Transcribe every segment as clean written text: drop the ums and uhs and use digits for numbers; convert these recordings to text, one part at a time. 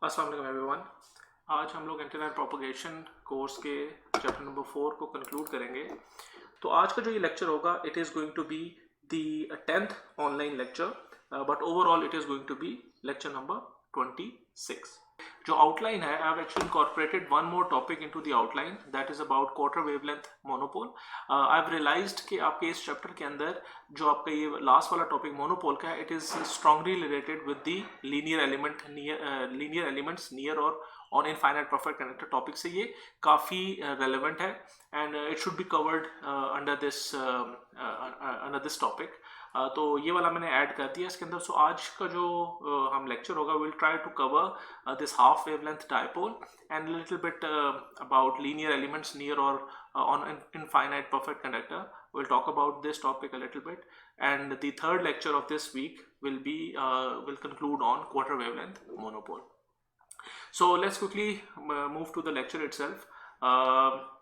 अस्सलाम वालेकुम एवरीवन। आज हम लोग इंटरनेट प्रोपगेशन कोर्स के चैप्टर नंबर 4 को कंक्लूड करेंगे। तो आज का जो ये लेक्चर होगा it is going to be the 10th online lecture, but overall it is going to be lecture number 26। जो आउटलाइन है, I have actually incorporated one more topic into the outline that is about quarter wavelength monopole. I have realised कि आपके इस chapter के अंदर जो आपका ये लास्ट वाला टॉपिक मोनोपोल का है, it is strongly related with the linear elements near और on infinite perfect connector topic से ये काफ़ी रेलेवेंट है and it should be covered under this topic. तो ये वाला मैंने ऐड कर दिया इसके अंदर। सो आज का जो हम लेक्चर होगा, will try to cover this half wavelength dipole and little bit about linear elements near or on infinite perfect conductor. We'll talk about this topic a little bit, and the third lecture of this week will conclude on quarter wavelength monopole. So let's quickly move to the lecture itself.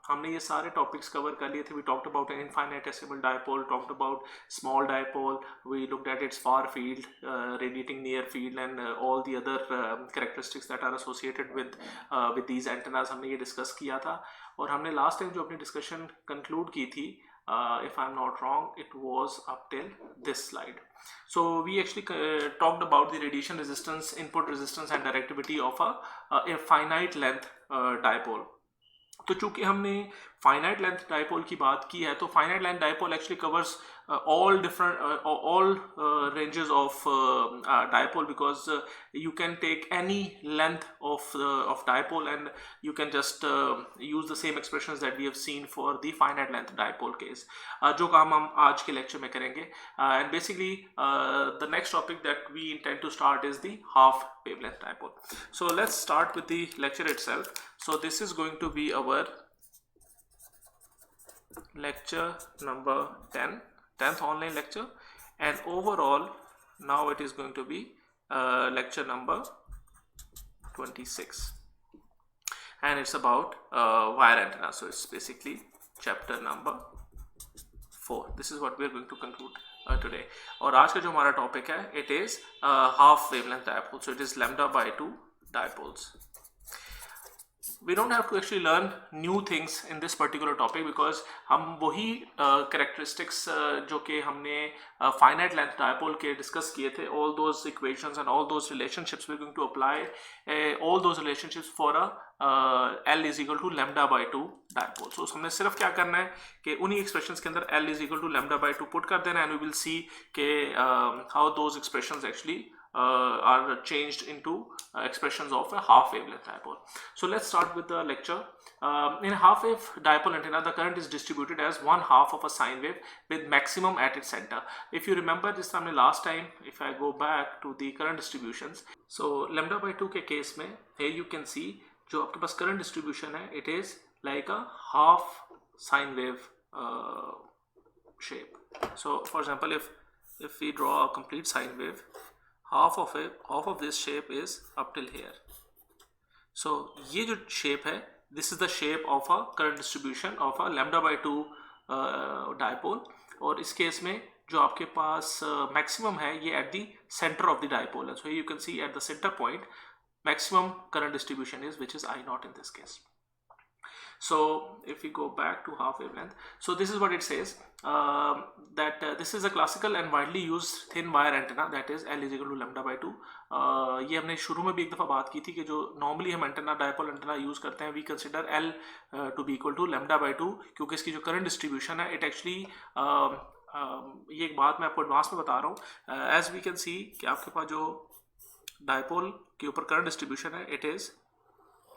हमने ये सारे topics cover कर लिए थे. We talked about an infinitesimal dipole, talked about small dipole, we looked at its far field, radiating near field, and all the other characteristics that are associated with these antennas हमने ये discuss किया था. और हमने last time जो अपनी discussion conclude की थी, if I'm not wrong, it was up till this slide. So we actually talked about the radiation resistance, input resistance and directivity of a finite length dipole. तो चूंकि हमने finite length dipole की बात की है, तो finite length dipole actually covers all different all ranges of dipole, because you can take any length of dipole and you can just use the same expressions that we have seen for the finite length dipole case, जो काम हम आज के lecture में करेंगे. And basically the next topic that we intend to start is the half wavelength dipole. So let's start with the lecture itself. So this is going to be our lecture number 10th online lecture, and overall now it is going to be lecture number 26, and it's about wire antenna. So it's basically chapter number 4. This is what we are going to conclude today. और आज का जो हमारा topic है, it is half wavelength dipole. So it is lambda by 2 dipoles. We don't have to actually learn new things in this particular topic, because हम वही characteristics जो कि हमने finite length dipole के discuss किए थे, all those equations and all those relationships, we're going to apply all those relationships for a L is equal to lambda by 2 dipole. So हमने सिर्फ क्या करना है कि उन्हीं expressions के अंदर L is equal to lambda by 2 put कर देना, and we will see कि how those expressions actually are changed into expressions of a half wavelength dipole. So let's start with the lecture. In a half wave dipole antenna, the current is distributed as one half of a sine wave with maximum at its center. If you remember this time last time, if I go back to the current distributions, so lambda by 2 के case में, here you can see जो आपके पास current distribution है, it is like a half sine wave shape. So for example, if we draw a complete sine wave, half of this shape is up till here. So ये जो shape है, this is the shape of a current distribution of a lambda by 2 dipole. और इस case में जो आपके पास maximum है, ये at the center of the dipole है. So you can see at the center point maximum current distribution is, which is I naught in this case. So if we go back to half wavelength, so this is what it says, that this is a classical and widely used thin wire antenna, that is L is equal to lambda by 2. ये हमने शुरू में भी एक दफ़ा बात की थी कि जो नॉर्मली हम एंटेना डायपोल एंटेना यूज़ करते हैं, we consider L to be equal to lambda by 2, क्योंकि इसकी जो करंट डिस्ट्रीब्यूशन है, इट एक्चुअली ये एक बात मैं आपको एडवांस में बता रहा हूँ. एज वी कैन सी कि आपके पास जो डायपोल के ऊपर करंट डिस्ट्रीब्यूशन है, it is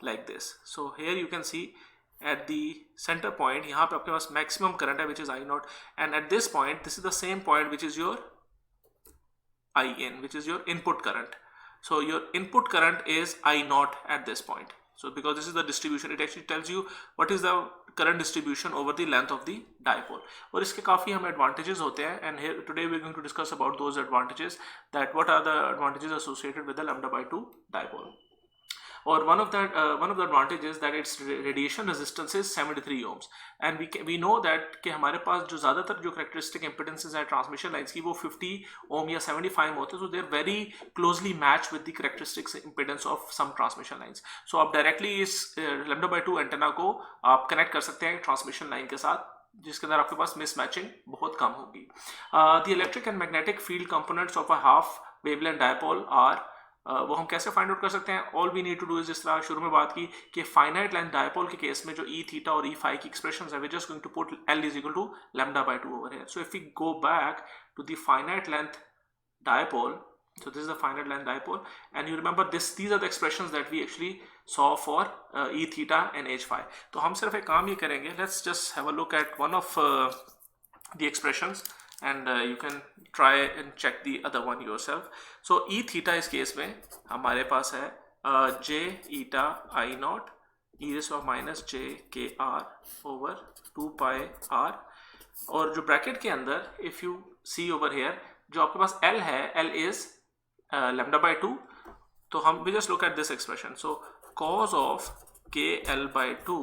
like this. So here you can see at the center point, यहाँ पे आपके पास maximum current है, which is I naught, and at this point, this is the same point which is your IN, which is your input current. So your input current is I naught at this point. So because this is the distribution, it actually tells you what is the current distribution over the length of the dipole. और इसके काफ़ी हमें advantages होते हैं, and here today we are going to discuss about those advantages, that what are the advantages associated with the lambda by 2 dipole. और one of the advantages that its radiation resistance is 73 ohms and we know that कि हमारे पास जो ज़्यादातर जो characteristic impedances है transmission lines की वो 50 ohm या 75 होते हैं, so they're very closely matched with the characteristic impedance of some transmission lines. So आप directly इस lambda by 2 antenna को आप connect कर सकते हैं transmission line के साथ, जिसके अंदर आपके पास मिसमैचिंग बहुत कम होगी. The electric and magnetic field components of a half wavelength dipole are वो हम कैसे फाइंड आउट कर सकते हैं? All we need to do is, जिस तरह शुरू में बात की कि फाइनाइट लेंथ डायपोल के केस में जो ई थीटा और ई फाई की एक्सप्रेशंस है, we just going to put L is equal to lambda by 2 over here. So if we go back to the finite length dipole, so this is the finite length dipole, and you remember these are the expressions that we actually saw for E theta and H phi. तो हम सिर्फ एक काम ये करेंगे, let's just have a look at one of the expressions and you can try and check the other one yourself. So E theta इस case में हमारे पास है j eta I naught e raised to minus j k r over 2 pi r, और जो bracket के अंदर if you see over here जो आपके पास L है, L is lambda by 2. तो हम we just look at this expression. So cos of KL by 2,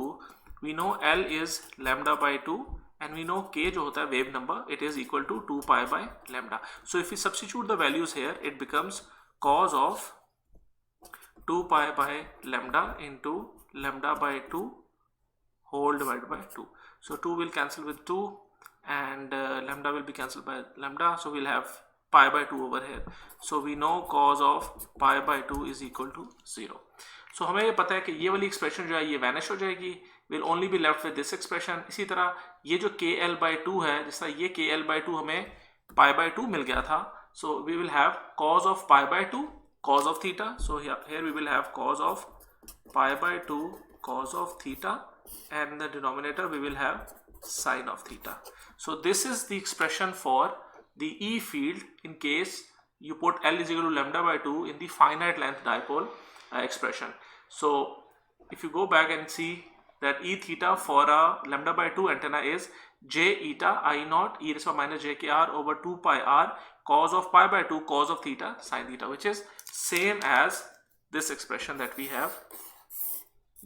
we know L is lambda by 2 and we know K जो होता है wave number, it is equal to 2 pi by lambda. So if we substitute the values here, it becomes cos of 2 pi by lambda into lambda by 2 whole divided by 2. So 2 will cancel with 2 and lambda will be cancelled by lambda, so we'll have pi by 2 over here. So we know cos of pi by 2 is equal to 0. So हमें ये पता है कि ये वाली expression जो है ये वैनिश हो जाएगी, will only be left with this expression. इसी तरह ये जो KL by 2 है, जिस तरह ये KL by 2 हमें pi by 2 मिल गया था, so we will have cos of pi by 2 cos of theta. So here we will have cos of pi by 2 cos of theta, and in the denominator we will have sin of theta. So this is the expression for the E field in case you put L is equal to lambda by 2 in the finite length dipole expression. So if you go back and see that E theta for a lambda by 2 antenna is j eta I naught e raised to minus j k r over 2 pi r cos of pi by 2 cos of theta sin theta, which is same as this expression that we have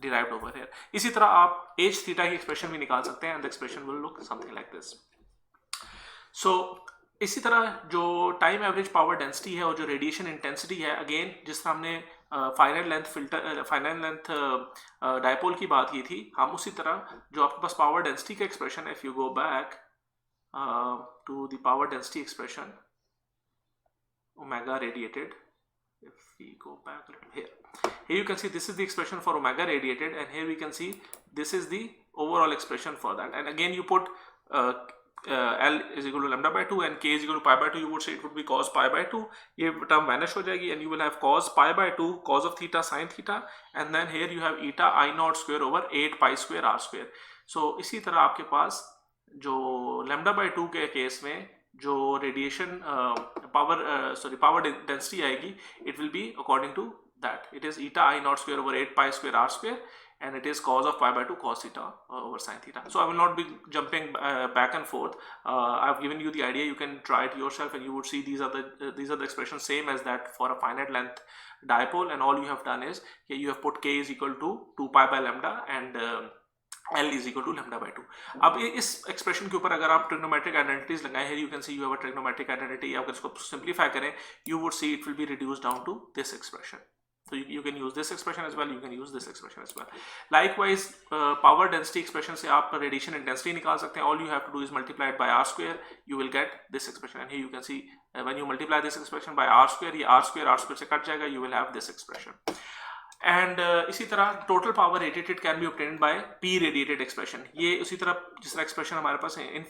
derived over here. इसी तरह आप h theta की expression भी निकाल सकते हैं and the expression will look something like this. So इसी तरह जो टाइम एवरेज पावर डेंसिटी है और जो रेडिएशन इंटेंसिटी है, अगेन जिस तरह हमने फाइनाइट लेंथ डायपोल की बात की थी, हम उसी तरह जो आपके पास पावर डेंसिटी का एक्सप्रेशन है, if you go back to the power density expression omega radiated, if we go back a little here you can see this is the expression for omega radiated, and here we can see this is the overall expression for that. And again you put L is equal to lambda by 2 and K is equal to pi by 2, you would say it would be cos pi by 2. ये term vanish हो जाएगी and you will have cos pi by 2 cos of theta sin theta, and then here you have eta I naught square over 8 pi square r square. So इसी तरह आपके पास जो lambda by 2 के case में जो रेडिएशन पावर डेंसिटी आएगी, it will be according to that. It is eta I naught square over 8 pi square r square, and it is cos of pi by 2 cos theta over sin theta. So I will not be jumping back and forth. I've given you the idea. You can try it yourself, and you would see these are the expressions same as that for a finite length dipole. And all you have done is you have put K is equal to 2 pi by lambda and L is equal to lambda by 2. अब इस expression के ऊपर अगर आप trigonometric identities लगाएं, here you can see you have a trigonometric identity. अगर इसको simplify करें, you would see it will be reduced down to this expression. So you can use this expression as well, you can use this expression as well. Likewise, power density expression से आप radiation intensity निकाल सकते हैं. All you have to do is multiply it by r square, you will get this expression. And here you can see when you multiply this expression by r square, ये r square से cut जाएगा, you will have this expression. And इसी तरह total power radiated can be obtained by P radiated expression. ये उसी तरह जिस तरह expression हमारे पास है in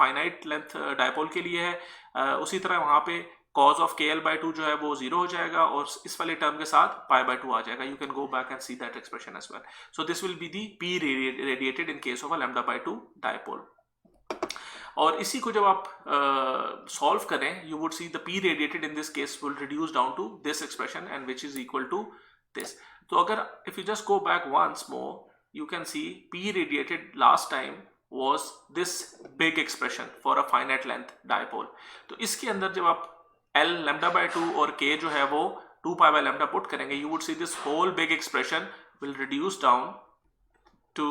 finite length dipole के लिए है, उसी तरह वहाँ पे cos of KL by 2 जो है वो 0 हो जाएगा और इस वाले टर्म के साथ pi by 2 आ जाएगा. You can go back and see that expression as well. So this will be the P radiated in case of a lambda by 2 dipole. और इसी को जब आप सॉल्व करें, you would see the P radiated in this case will reduce down to this expression, and which is equal to this. तो अगर if you just go back once more, you can see P radiated last time was this big expression for a finite length dipole. तो इसके अंदर जब आप L lambda by 2 और K जो है वो 2 pi by lambda put करेंगे, you would see this whole big expression will reduce down to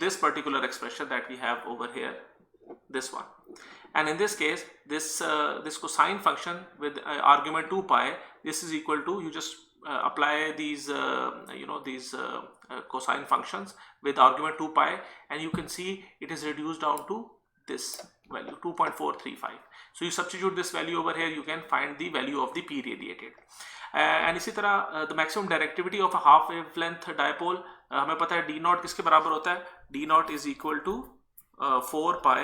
this particular expression that we have over here, this one. And in this case, this cosine function with argument 2 pi, this is equal to, you just apply these cosine functions with argument 2 pi, and you can see it is reduced down to this value 2.435. so you substitute this value over here, you can find the value of the P radiated. And इसी तरह the maximum directivity of a half wavelength dipole, हमें पता है d naught किसके बराबर होता है, d naught is equal to 4 pi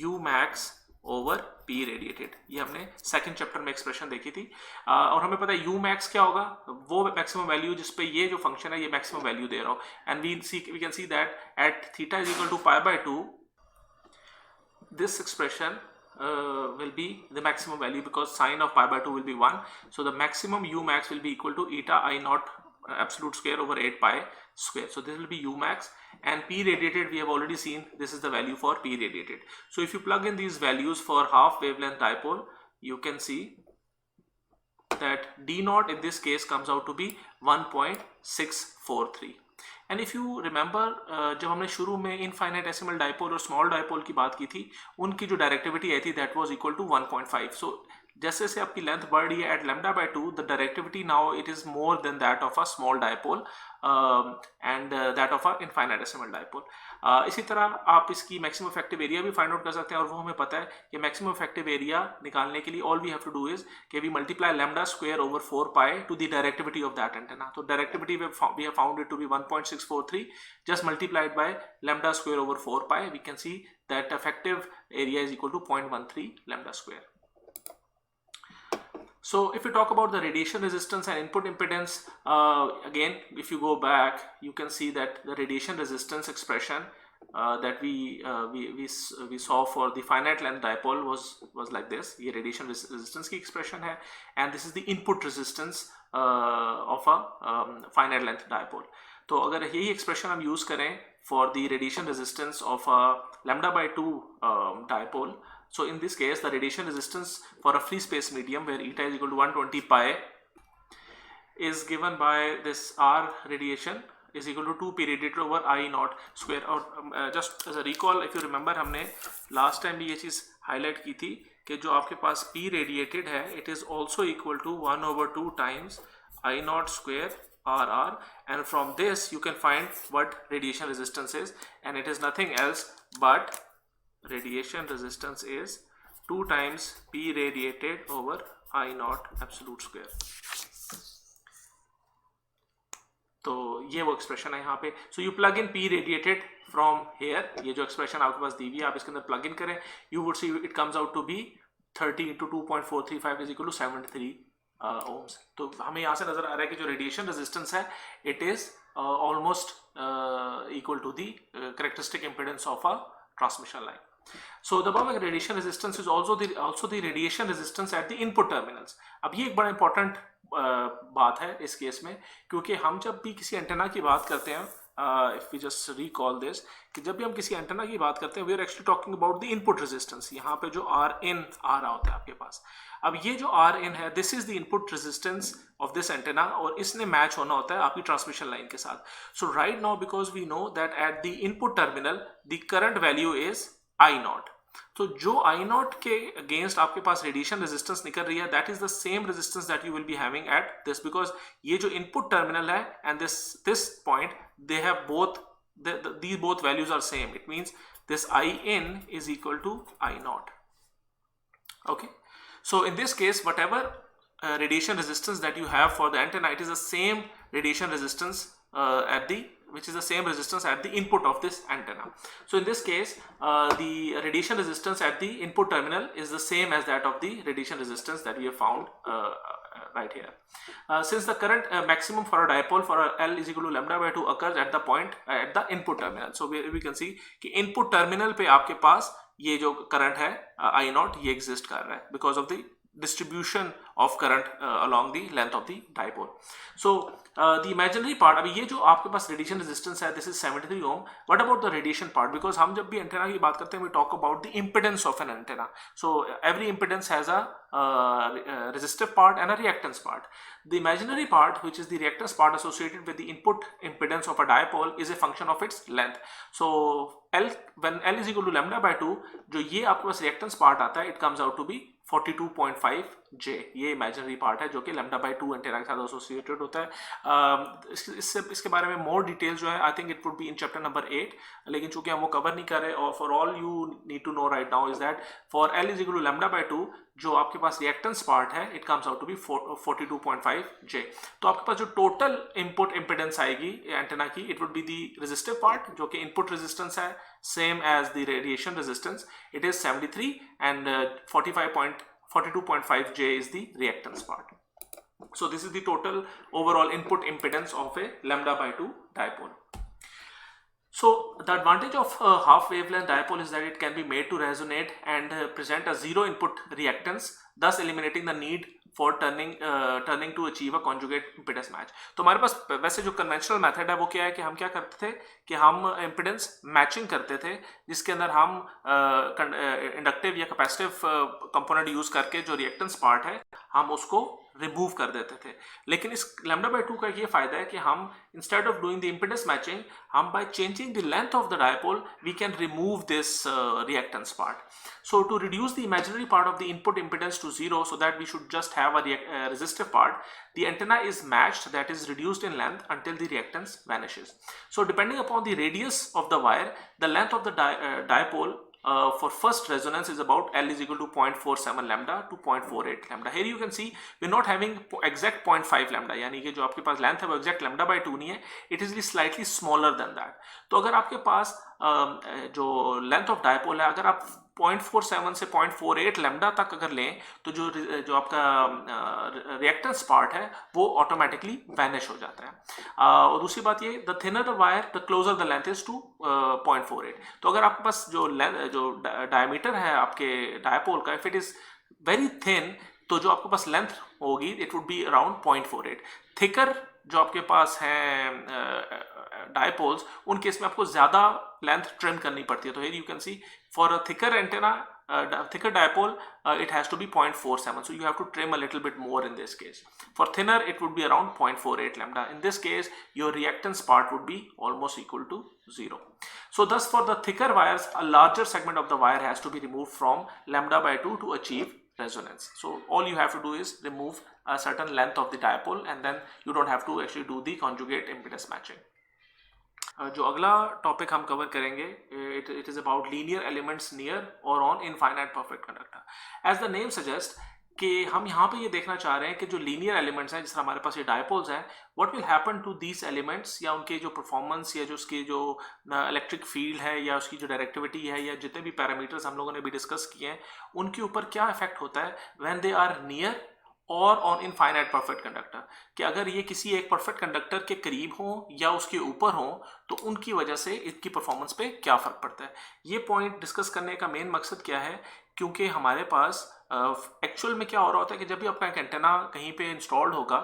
u max over P radiated. ये हमने सेकंड चैप्टर में एक्सप्रेशन देखी थी. और हमें पता है u max क्या होगा, वो मैक्सिमम वैल्यू जिस पे ये जो फंक्शन है ये मैक्सिमम वैल्यू दे रहा हो. And we can see that at theta is equal to pi by 2 this expression will be the maximum value because sine of pi by 2 will be 1. So the maximum u max will be equal to eta I naught absolute square over 8 pi square. So this will be u max, and P radiated we have already seen this is the value for P radiated. So if you plug in these values for half wavelength dipole, you can see that d naught in this case comes out to be 1.643. And if you remember जब हमने शुरू में infinitesimal dipole और small dipole की बात की थी, उनकी जो डायरेक्टिविटी आई थी that was equal to 1.5. So जैसे से आपकी लेंथ बढ़ रही है at lambda by 2, the directivity now it is more than that of a small dipole and that of a infinitesimal dipole. इसी तरह आप इसकी मैक्सिमम इफेक्टिव एरिया भी फाइंड आउट कर सकते हैं, और वो हमें पता है कि मैक्सिमम इफेक्टिव एरिया निकालने के लिए all we have to do is कि we multiply lambda square over 4 pi to the directivity of that antenna. तो directivity we have found it to be 1.643, just multiplied by lambda square over 4 pi, we can see that effective area is equal to 0.13 lambda square. So if we talk about the radiation resistance and input impedance, again if you go back you can see that the radiation resistance expression that we saw for the finite length dipole was like this. ये radiation resistance की expression है, and this is the input resistance of a finite length dipole. तो अगर यही expression हम use करें for the radiation resistance of lambda by 2 dipole, so in this case the radiation resistance for a free space medium where eta is equal to 120 pi is given by this R radiation is equal to 2 P radiated over I naught square. और just as a recall, if you remember हमने last time भी ये चीज़ highlight की थी कि जो आपके पास P radiated है it is also equal to 1/2 times I naught square RR, and from this you can find what radiation resistance is, and it is nothing else but radiation resistance is 2 times P radiated over I naught absolute square. तो ये वो expression है यहाँ पे. So you plug in P radiated from here, ये जो expression आपके पास दी हुई है आप इसके अंदर प्लग इन करें, you would see it comes out to be 30 into 2.435 is equal to 73 ohms. तो हमें यहाँ से नजर आ रहा है कि जो रेडिएशन रेजिस्टेंस है it is almost equal to the characteristic impedance of a transmission line. So the above radiation resistance is also the radiation resistance at the input terminals. अब ये एक बड़ा इंपॉर्टेंट बात है इस केस में, क्योंकि हम जब भी किसी एंटेना की बात करते हैं, if we just recall this, कि जब भी हम किसी एंटेना की बात करते हैं we are actually talking about the input resistance. यहाँ पे जो Rin आ रहा होता है आपके पास, अब ये जो Rin है this is the input resistance of this antenna, और इसने मैच होना होता है आपकी ट्रांसमिशन लाइन के साथ. So right now because we know that at the input terminal the current value is I naught. तो जो I naught के अगेंस्ट आपके पास रेडिएशन रेजिस्टेंस निकल रही है that is the same resistance that you will be having at this, because ये जो input terminal है and this point they have both these both values are same. It means this In is equal to I naught. Okay, so in this case whatever radiation resistance that you have for the antenna, it is the same radiation resistance which is the same resistance at the input of this antenna. So in this case the radiation resistance at the input terminal is the same as that of the radiation resistance that we have found right here. Since the current maximum for a dipole for a L is equal to lambda by 2 occurs at the point at the input terminal, so we can see कि input terminal पे आपके पास ये जो current है I naught ये exist कर रहा है because of the distribution of current along the length of the dipole. So the imaginary part, अभी ये जो आपके पास radiation resistance है, this is 73 ohm. What about the radiation part? Because हम जब भी antenna की बात करते हैं, we talk about the impedance of an antenna. So every impedance has a resistive part and a reactance part. The imaginary part, which is the reactance part associated with the input impedance of a dipole, is a function of its length. So L, when L is equal to lambda by 2, जो ये आपके पास reactance part आता है, it comes out to be 42.5 J. ये imaginary part है जो कि lambda by 2 antenna के साथ एसोसिएटेड होता है. इसके बारे में मोर डिटेल्स जो है I think it would be in chapter number 8, लेकिन चूंकि हम वो कवर नहीं कर रहे. और for all you need to know right now is that for L is equal to lambda by 2, जो आपके पास रिएक्टेंस पार्ट है, it comes out to be 42.5 J. तो आपके पास जो टोटल इनपुट इम्पिडेंस आएगी एंटेना की, it would be the resistive part जो कि इनपुट रेजिस्टेंस है, same as the radiation resistance. It is 73 and 42.5 J is the reactance part. So this is the total overall input impedance of a lambda by 2 dipole. So the advantage of a half wavelength dipole is that it can be made to resonate and present a zero input reactance, thus eliminating the need for turning to achieve a conjugate impedance match. तो हमारे पास वैसे जो conventional method है वो क्या है कि हम क्या करते थे कि हम impedance matching करते थे, जिसके अंदर हम inductive या capacitive component यूज करके जो reactance part है हम उसको रिमूव कर देते थे. लेकिन इस लैम्डा बाई 2 का ये फायदा है कि हम instead of doing the impedance matching, हम by changing the length of the dipole we can remove this reactance part. So to reduce the imaginary part of the input impedance to 0, so that we should just have a resistive part, the antenna is matched, that is reduced in length until the reactance vanishes. So depending upon the radius of the wire, the length of the dipole for first resonance is about L is equal to 0.47 lambda to 0.48 lambda. Here you can see we're not having exact 0.5 lambda, यानी कि जो आपके पास length है वो exact lambda by 2 नहीं है, it is slightly smaller than that. तो अगर आपके पास जो लेंथ ऑफ डायपोल है, अगर आप 0.47 से 0.48 लैम्डा तक अगर लें, तो जो आपका रिएक्टेंस पार्ट है वो ऑटोमेटिकली वैनिश हो जाता है. और दूसरी बात ये, the thinner the wire the closer the length is to 0.48. तो अगर आपके पास जो डायमीटर है आपके डायपोल का, if it is very thin, तो जो आपके पास लेंथ होगी it would be around 0.48. Thicker जो आपके पास हैं डायपोल्स, उन केस में आपको ज़्यादा लेंथ ट्रिम करनी पड़ती है. तो here you can C for a thicker antenna, thicker dipole, it has to be 0.47, so you have to trim a little bit more in this case. For thinner it would be around 0.48 lambda. In this case your reactance part would be almost equal to 0. So thus for the thicker wires, a larger segment of the wire has to be removed from lambda by 2 to achieve resonance. So all you have to do is remove a certain length of the dipole, and then you don't have to actually do the conjugate impedance matching. जो अगला topic हम cover करेंगे, it is about linear elements near और on infinite perfect conductor. As the name suggest कि हम यहाँ पे ये देखना चाह रहे हैं कि जो लीनियर एलिमेंट्स हैं, जिस तरह हमारे पास ये डायपोल्स हैं, what will happen to these elements, या उनके जो परफॉर्मेंस या जो उसकी जो इलेक्ट्रिक फील्ड है या उसकी जो डायरेक्टिविटी है या जितने भी पैरामीटर्स हम लोगों ने भी डिस्कस किए हैं, उनके ऊपर क्या इफेक्ट होता है व्हेन दे आर नियर और ऑन इनफाइनाइट परफेक्ट कंडक्टर. कि अगर ये किसी एक परफेक्ट कंडक्टर के करीब हो या उसके ऊपर हो, तो उनकी वजह से इसकी परफॉर्मेंस पे क्या फ़र्क पड़ता है. ये पॉइंट डिस्कस करने का मेन मकसद क्या है, क्योंकि हमारे पास एक्चुअल में क्या हो रहा होता है कि जब भी आपका एक एंटेना कहीं पे इंस्टॉल्ड होगा,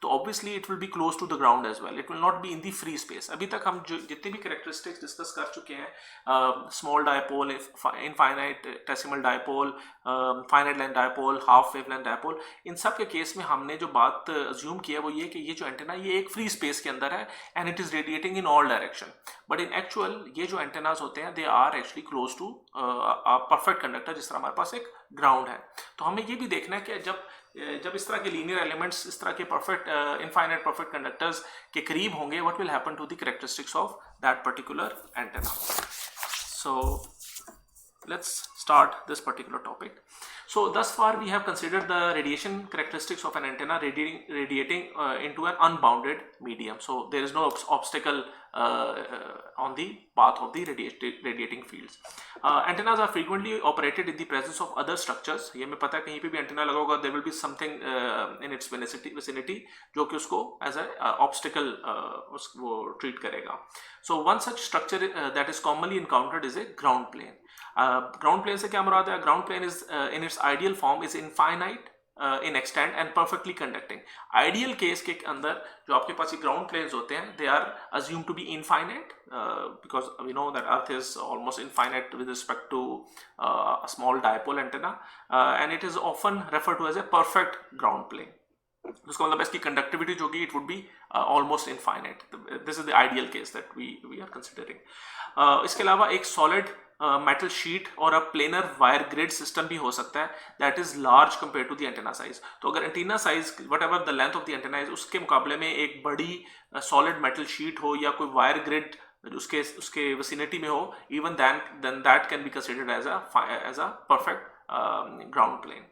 तो obviously it will be close to the ground as well, it will not be in the free space. अभी तक हम जितने भी कैरेक्टरिस्टिक्स डिस्कस कर चुके हैं, small dipole, infinitesimal dipole, finite length dipole, half wave length dipole, इन सब के केस में हमने जो बात अज्यूम की है वो ये कि ये जो एंटेना ये एक फ्री स्पेस के अंदर है and it is radiating in all direction. But in actual ये जो एंटेनाज होते हैं, they are actually close to perfect conductor, जिस तरह हमारे पास एक ग्राउंड है. तो हमें ये भी देखना है कि जब इस तरह के लीनियर एलिमेंट्स इस तरह के परफेक्ट इनफाइनाइट परफेक्ट कंडक्टर्स के करीब होंगे, what will happen to the characteristics of that particular antenna. So let's start this particular topic. So thus far we have considered the radiation characteristics of an antenna radiating into an unbounded medium. So there is no obstacle on the path of the radiating fields. Antennas are frequently operated in the presence of other structures. ये हमें पता है कहीं पे भी antenna लगा होगा, there will be something in its vicinity जो कि उसको as a obstacle वो treat करेगा. So one such structure that is commonly encountered is a ground plane. Ground plane से क्या मुराद है? Ground plane is in its ideal form is infinite in extent and perfectly conducting. Ideal case के अंदर जो आपके पास ये ground planes होते हैं, they are assumed to be infinite because we know that Earth is almost infinite with respect to a small dipole antenna, and it is often referred to as a perfect ground plane. उसका मतलब इसकी conductivity जो होगी, it would be almost infinite. This is the ideal case that we are considering. इसके अलावा एक solid metal sheet और a planar wire grid system भी हो सकता है that is large compare to the antenna size. तो अगर antenna size whatever the length of the antenna is, उसके मुकाबले में एक बड़ी सॉलिड मेटल शीट हो या कोई वायर ग्रिड उसके विसिनिटी में हो, even then that can be considered as a perfect ground plane.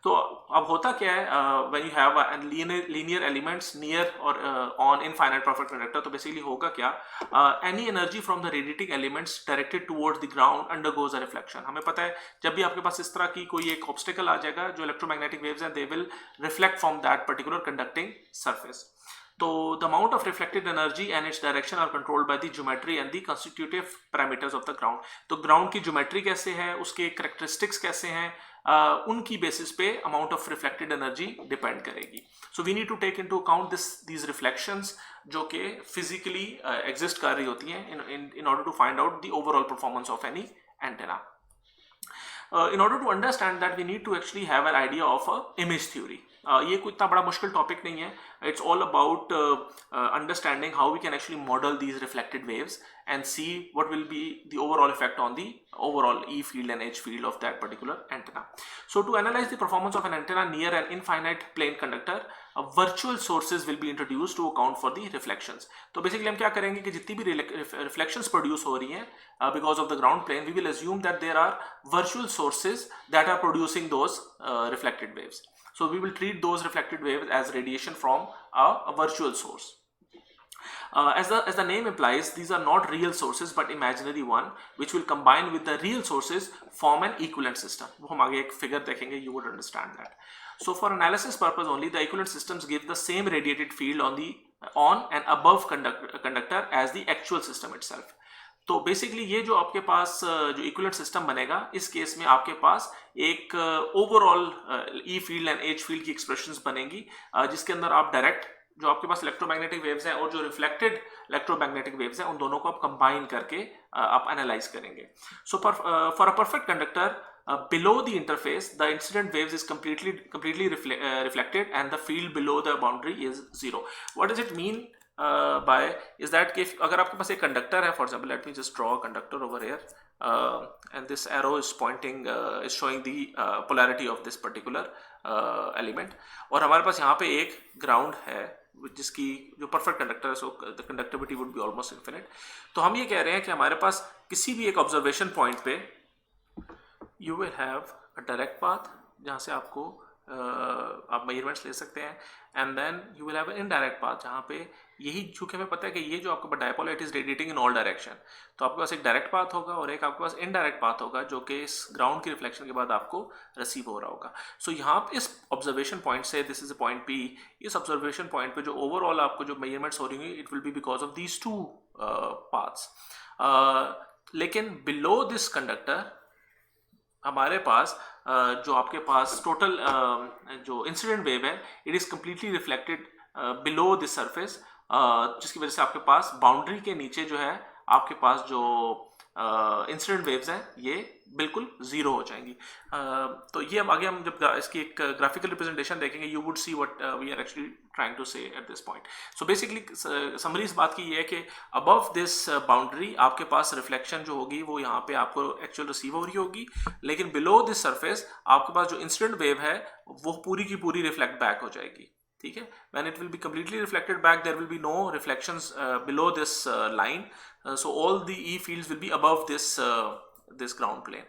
तो अब होता क्या है when you have linear elements near और ऑन इनफाइनाइट परफेक्ट कंडक्टर, तो बेसिकली होगा क्या, any energy from the radiating elements directed towards the ground undergoes a reflection. हमें पता है जब भी आपके पास इस तरह की कोई एक ऑब्स्टिकल आ जाएगा, जो इलेक्ट्रोमैग्नेटिक वेव्स हैं they will reflect from that particular conducting surface. So the amount of reflected energy and its direction are controlled by the geometry and the constitutive parameters of the ground. तो ground की geometry कैसे है, उसके characteristics कैसे हैं, उनकी basis पे amount of reflected energy depend करेगी. So we need to take into account these reflections जो कि physically exist कर रही होती हैं in order to find out the overall performance of any antenna. In order to understand that, we need to actually have an idea of a image theory. ये कोई इतना बड़ा मुश्किल टॉपिक नहीं है. It's all about understanding how we can actually model these reflected waves and see what will be the overall effect on the overall E field and H field of that particular antenna. So to analyze the performance of an antenna near an infinite plane conductor, virtual sources will be introduced to account for the reflections. तो basically हम क्या करेंगे कि जितनी भी reflections produce हो रही हैं because of the ground plane, we will assume that there are virtual sources that are producing those reflected waves. So we will treat those reflected waves as radiation from a virtual source. As the name implies, these are not real sources but imaginary one, which will combine with the real sources form an equivalent system. वो हम आगे एक figure देखेंगे, you would understand that. So for analysis purpose only, the equivalent systems give the same radiated field on and above conductor as the actual system itself. तो basically ये जो आपके पास जो इक्विवेलेंट सिस्टम बनेगा, इस केस में आपके पास एक overall E field and H field की एक्सप्रेशंस बनेंगी, जिसके अंदर आप डायरेक्ट जो आपके पास इलेक्ट्रोमैग्नेटिक वेव्स हैं और जो रिफ्लेक्टेड इलेक्ट्रोमैग्नेटिक वेव्स हैं, उन दोनों को आप कंबाइन करके आप एनालाइज करेंगे. So for a perfect conductor below the interface, the incident waves is completely reflected and the field below the boundary is zero. What does it mean by is that if अगर आपके पास एक conductor है, for example let me just draw a conductor over here, and this arrow is pointing is showing the polarity of this particular element, और हमारे पास यहाँ पे एक ground है जिसकी जो परफेक्ट कंडक्टर है, so the conductivity would be almost infinite. तो हम ये कह रहे हैं कि हमारे पास किसी भी एक ऑब्जर्वेशन पॉइंट पे you will have a direct path जहाँ से आपको आप मेजरमेंट्स ले सकते हैं, and then you will have an indirect path जहाँ पे यही, चूँकि हमें पता है कि ये जो आपका डायपोल है it is radiating in all direction, तो आपके पास एक डायरेक्ट पाथ होगा और एक आपके पास इनडायरेक्ट पाथ होगा जो कि इस ग्राउंड की रिफ्लेक्शन के बाद आपको रिसीव हो रहा होगा. सो यहाँ पे इस ऑब्जर्वेशन पॉइंट से, this is a point P, इस ऑब्जर्वेशन पॉइंट पे जो ओवरऑल आपको जो मेजरमेंट्स हो रही होंगी it will B because of these two paths. लेकिन बिलो दिस कंडक्टर हमारे पास जो आपके पास टोटल जो इंसिडेंट वेव है it is completely reflected below this surface, जिसकी वजह से आपके पास बाउंड्री के नीचे जो है आपके पास जो इंसिडेंट वेव्स हैं ये बिल्कुल ज़ीरो हो जाएंगी. तो ये अब आगे हम जब इसकी एक ग्राफिकल रिप्रेजेंटेशन देखेंगे you would see what we are actually trying to say at this point. So basically summary इस बात की ये है कि अबव दिस बाउंड्री आपके पास रिफ्लेक्शन जो होगी वो यहाँ पे आपको एक्चुअल रिसीव हो रही होगी, लेकिन बिलो दिस सरफेस आपके पास जो इंसिडेंट वेव है वो पूरी की पूरी रिफ्लेक्ट बैक हो जाएगी. ठीक है, when it will be completely reflected back there will be no reflections below this line, so all the E fields will be above this ground plane.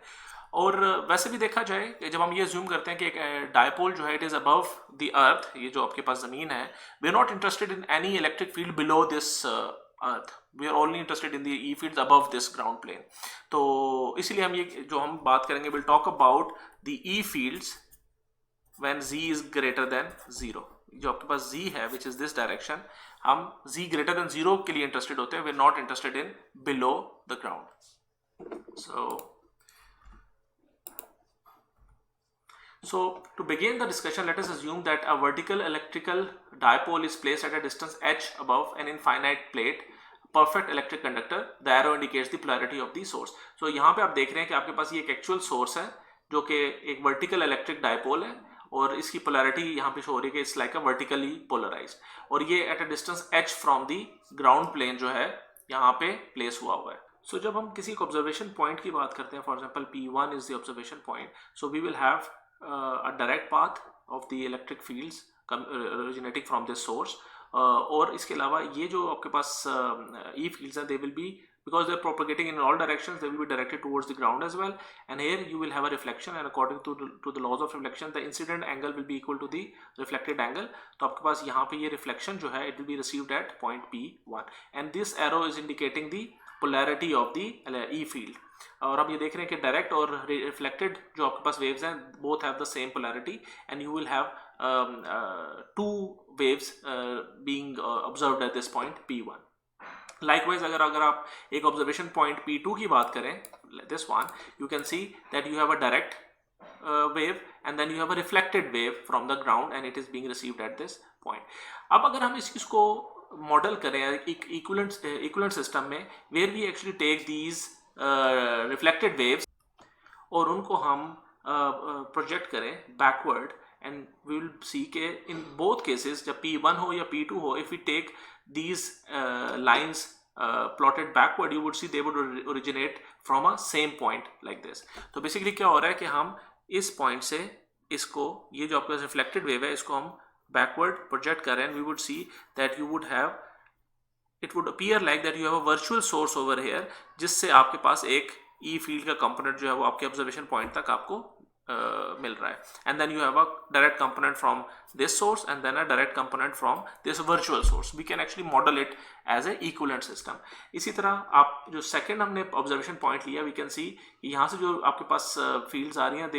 और वैसे भी देखा जाए कि जब हम ये ज्यूम करते हैं कि एक डायपोल जो है it is above the earth, ये जो आपके पास ज़मीन है, we are not interested in any electric field below this earth, we are only interested in the E fields above this ground plane. तो इसीलिए हम ये जो हम बात करेंगे will talk about the E fields when z is greater than 0. जो आपके पास z है विच इज दिस डायरेक्शन, हम z ग्रेटर देन 0 के लिए इंटरेस्टेड होते हैं, we are not interested in below the ground. So to begin the discussion, let us assume that a vertical electrical dipole is placed at a distance h above an infinite plate perfect electric conductor. The arrow indicates the polarity of the source. So यहाँ पे आप देख रहे हैं कि आपके पास ये एक एक्चुअल सोर्स है जो कि एक वर्टिकल इलेक्ट्रिक डायपोल है और इसकी पोलैरिटी यहाँ पे शो हो रही है कि it's like a vertically polarised, और ये at a distance h from the ground plane जो है यहाँ पे प्लेस हुआ है. So जब हम किसी ऑब्जर्वेशन पॉइंट की बात करते हैं, for example P1 is the observation point, so we will have a direct path of the electric fields originating from this source, और इसके अलावा ये जो आपके पास E fields हैं, they will be, because they are propagating in all directions, they will be directed towards the ground as well, and here you will have a reflection, and according to the laws of reflection the incident angle will be equal to the reflected angle. तो आपके पास यहाँ पे ये reflection जो है it will be received at point P1, and this arrow is indicating the polarity of the E field. और आप ये देख रहे हैं कि डायरेक्ट और रिफ्लेक्टेड जो आपके पास वेव्स हैं both have the same polarity, and you will have two waves being observed eight this point P1. Likewise अगर आप एक ऑब्जर्वेशन पॉइंट P2 की बात करें, this one, you can see that you have a direct wave and then you have a reflected wave from the ground and it is being received at this point. अब अगर हम इस चीज़ को model करें एक इक्विवेलेंट सिस्टम में, where we actually take these reflected waves और उनको हम प्रोजेक्ट करें backward, and we will see के इन बोथ केसेस, जब P1 हो या P2 हो, if we take these lines plotted backward, you would see they would originate from a same point like this. तो बेसिकली क्या हो रहा है कि हम इस पॉइंट से इसको, ये जो आपका रिफ्लेक्टेड वेव है, इसको हम बैकवर्ड प्रोजेक्ट कर रहे हैं. We would see that you would have, it would appear like that you have a virtual source over here, जिससे आपके पास एक ई फील्ड का कंपोनेंट जो है वो आपके ऑब्जर्वेशन पॉइंट तक आपको मिल रहा है, and then you have a direct component from this source and then a direct component from this virtual source. We can actually model it as a equivalent system. इसी तरह आप जो सेकंड हमने ऑब्जर्वेशन पॉइंट लिया, we can see यहाँ से जो आपके पास फील्ड्स आ रही हैं,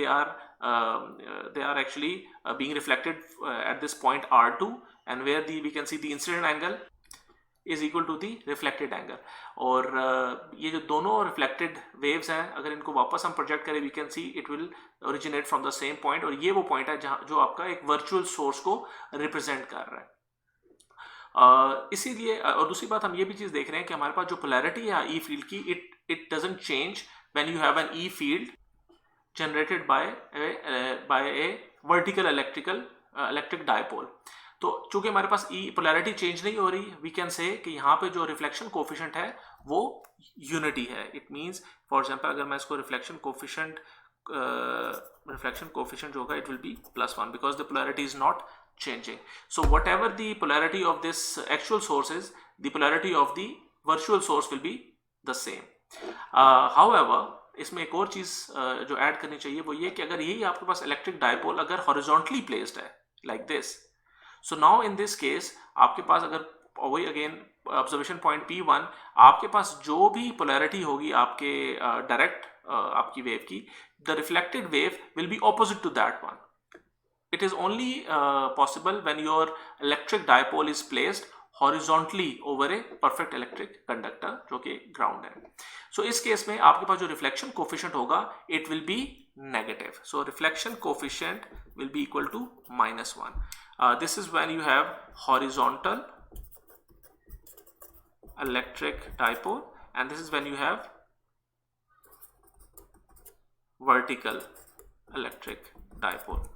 they are actually being reflected at this point R2, and where we can see the incident angle is equal to the reflected angle. और ये जो दोनों reflected waves हैं, अगर इनको वापस हम प्रोजेक्ट करें, we can see it will originate from the same point, और ये वो पॉइंट है जहाँ जो आपका एक वर्चुअल सोर्स को रिप्रेजेंट कर रहा है. इसीलिए, और दूसरी बात हम ये भी चीज़ देख रहे हैं कि हमारे पास जो पोलैरिटी है ई फील्ड की, it doesn't change when you have an E field generated by a vertical electric dipole. तो चूंकि हमारे पास ई पोलैरिटी चेंज नहीं हो रही, वी कैन से कि यहाँ पे जो रिफ्लेक्शन कोफिशिएंट है वो यूनिटी है. इट मींस, फॉर एग्जांपल, अगर मैं इसको रिफ्लेक्शन कोफिशिएंट जो होगा, it will B +1 because the polarity is not changing. So whatever the polarity of this actual source is, the polarity of the virtual source will be the same. However, इसमें एक और चीज जो add करनी चाहिए वो ये कि अगर यही आपके पास इलेक्ट्रिक डायपोल अगर हॉरिजॉन्टली प्लेस्ड है like this, so now in this case आपके पास, अगर वही अगेन ऑब्जर्वेशन पॉइंट P1, आपके पास जो भी पोलैरिटी होगी आपके डायरेक्ट आपकी वेव की, the reflected wave will be opposite to that one. It is only possible when your electric dipole is placed horizontally over a perfect electric conductor जो कि ground है. So इस केस में आपके पास जो reflection coefficient होगा, it will be negative. So reflection coefficient will be equal to -1. This is when you have horizontal electric dipole, and this is when you have vertical electric dipole.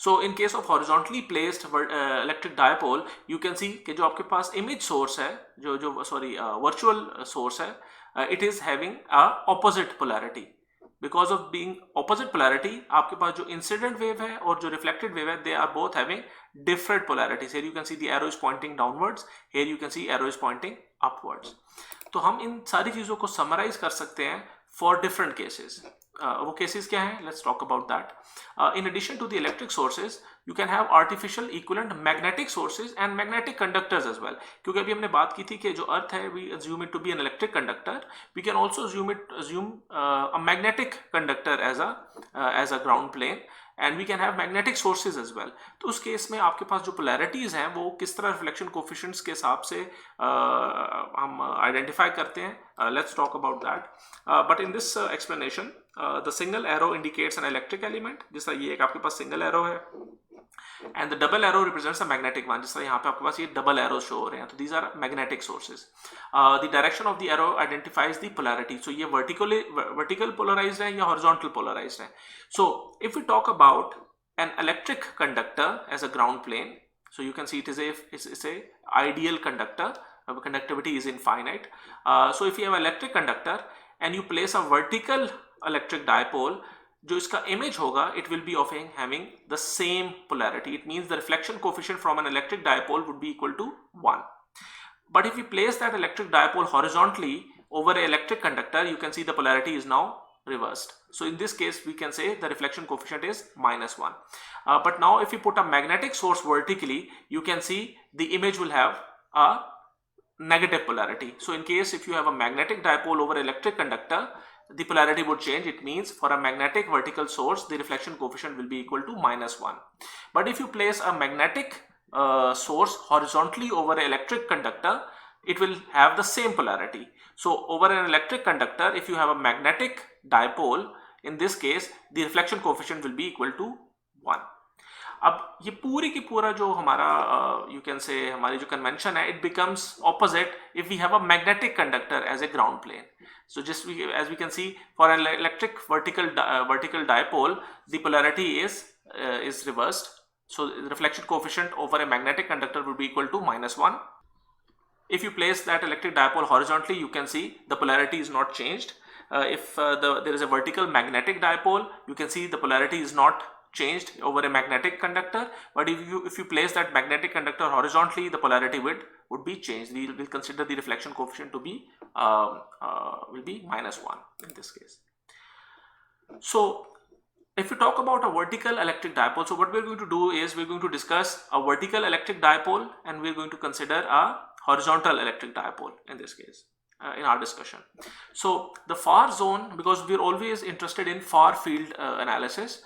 So in case of horizontally placed electric dipole, you can see कि जो आपके पास image source है, virtual source है, it is having a opposite polarity. Because of being opposite polarity, आपके पास जो incident wave है और जो reflected wave है, they are both having different polarities. Here you can see the arrow is pointing downwards. Here you can see arrow is pointing upwards. तो हम इन सारी चीज़ों को summarize कर सकते हैं for different cases. वो केसेस क्या हैं? Let's talk about that. In addition to the electric sources, you can have artificial equivalent magnetic sources and magnetic conductors as well. क्योंकि अभी हमने बात की थी कि जो अर्थ है, we assume it to be an electric conductor, we can also assume a magnetic conductor as a ground plane, and we can have magnetic sources as well. तो उस केस में आपके पास जो पोलैरिटीज हैं वो किस तरह रिफ्लेक्शन कोफिशिएंट्स के हिसाब से हम आइडेंटिफाई करते हैं, let's talk about that. But in this explanation the single arrow indicates an electric element, जिस तरह ये एक आपके पास सिंगल एरो है, and the double arrow represents a magnetic one, जिस तरह यहाँ पे आपके पास ये double arrows show हो रहे हैं, तो these are magnetic sources. The direction of the arrow identifies the polarity. So ये vertical polarized है या horizontal polarized है. So if we talk about an electric conductor as a ground plane, so you can see it's a ideal conductor. Conductivity is infinite. So if you have an electric conductor and you place a vertical electric dipole, जो इसका image होगा it will be of having the same polarity. It means the reflection coefficient from an electric dipole would be equal to 1. But if we place that electric dipole horizontally over an electric conductor, you can see the polarity is now reversed. So in this case we can say the reflection coefficient is -1. But now if you put a magnetic source vertically, you can see the image will have a negative polarity. So in case if you have a magnetic dipole over electric conductor, the polarity would change. It means for a magnetic vertical source, the reflection coefficient will be equal to -1. But if you place a magnetic source horizontally over an electric conductor, it will have the same polarity. So over an electric conductor, if you have a magnetic dipole, in this case, the reflection coefficient will be equal to 1. अब ये पूरी की पूरा जो हमारा you can से हमारी जो कन्वेंशन है, it becomes opposite if we have a magnetic conductor as a ground plane. So just as we can see, for an electric vertical dipole, the polarity is reversed. So the reflection coefficient over a magnetic conductor will be equal to -1. If you place that electric dipole horizontally, you can see the polarity is not changed. If there is a vertical magnetic dipole, you can see the polarity is not changed over a magnetic conductor. But if you place that magnetic conductor horizontally, the polarity would be changed. We will consider the reflection coefficient to be will be -1 in this case. So if we talk about a vertical electric dipole, so what we're going to do is we're going to discuss a vertical electric dipole and we're going to consider a horizontal electric dipole in this case in our discussion. So the far zone, because we're always interested in far field analysis,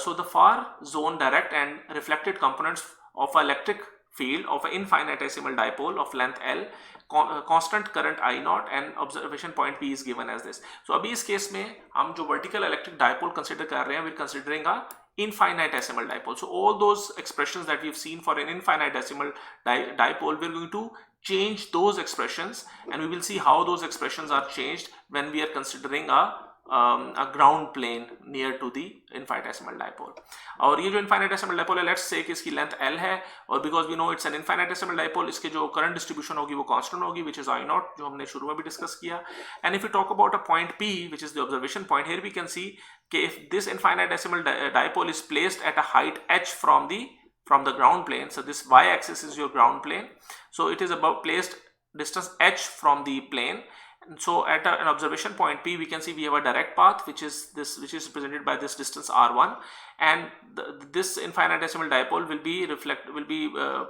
so the far zone direct and reflected components of an electric field of an infinitesimal dipole of length L, constant current I naught and observation point P is given as this. So अभी इस case में हम जो vertical electric dipole consider कर रहे हैं, we're considering a infinitesimal dipole. So all those expressions that we've seen for an infinitesimal dipole, we're going to change those expressions and we will see how those expressions are changed when we are considering a ground plane near to the infinitesimal dipole. और ये जो infinitesimal dipole है, let's say कि इसकी length L है, और because we know it's an infinitesimal dipole, इसके जो current distribution होगी वो constant होगी, which is I naught, जो हमने शुरू में भी discuss किया. And if we talk about a point P, which is the observation point, here we can see कि if this infinitesimal dipole is placed at a height h from the ground plane, so this y-axis is your ground plane, so it is about placed distance h from the plane. So at an observation point P, we can see we have a direct path which is represented by this distance r1, and this infinitesimal dipole will be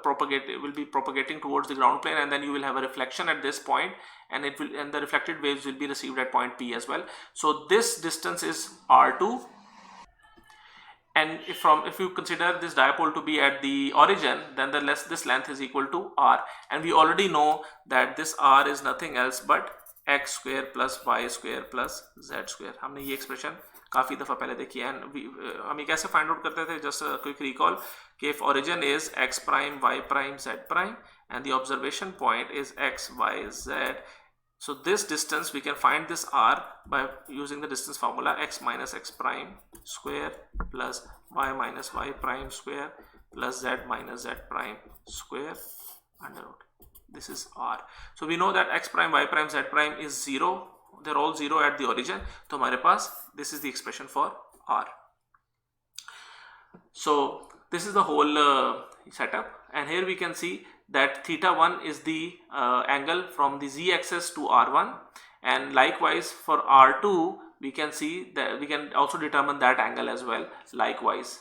propagating towards the ground plane, and then you will have a reflection at this point, and the reflected waves will be received at point P as well. So this distance is r2, and if you consider this dipole to be at the origin, then this length is equal to r, and we already know that this r is nothing else but x square plus y square plus z square. हमने ये expression काफ़ी दफ़ा पहले देखी है. हम ये कैसे फाइंड आउट करते थे, जस्ट क्विक रिकॉल, कि if origin is x prime y prime z prime and the observation point is x y z, so this distance we can find this r by using the distance formula, x minus x prime square plus y minus y prime square plus z minus z prime square under root. This is r. So we know that x prime y prime z prime is 0, they're all 0 at the origin, तो हमारे पास this is the expression for r. So this is the whole setup, and here we can see that theta 1 is the angle from the z axis to r1, and likewise for r2 we can see that we can also determine that angle as well likewise,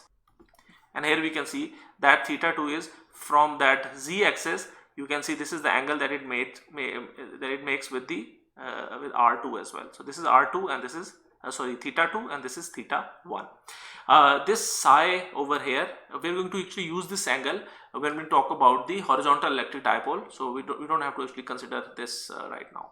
and here we can see that theta 2 is from that z axis. You can see this is the angle that it makes with the with r2 as well. So this is r2 and this is theta 2, and this is theta 1. This psi over here, we're going to actually use this angle when we talk about the horizontal electric dipole, so we don't have to actually consider this right now.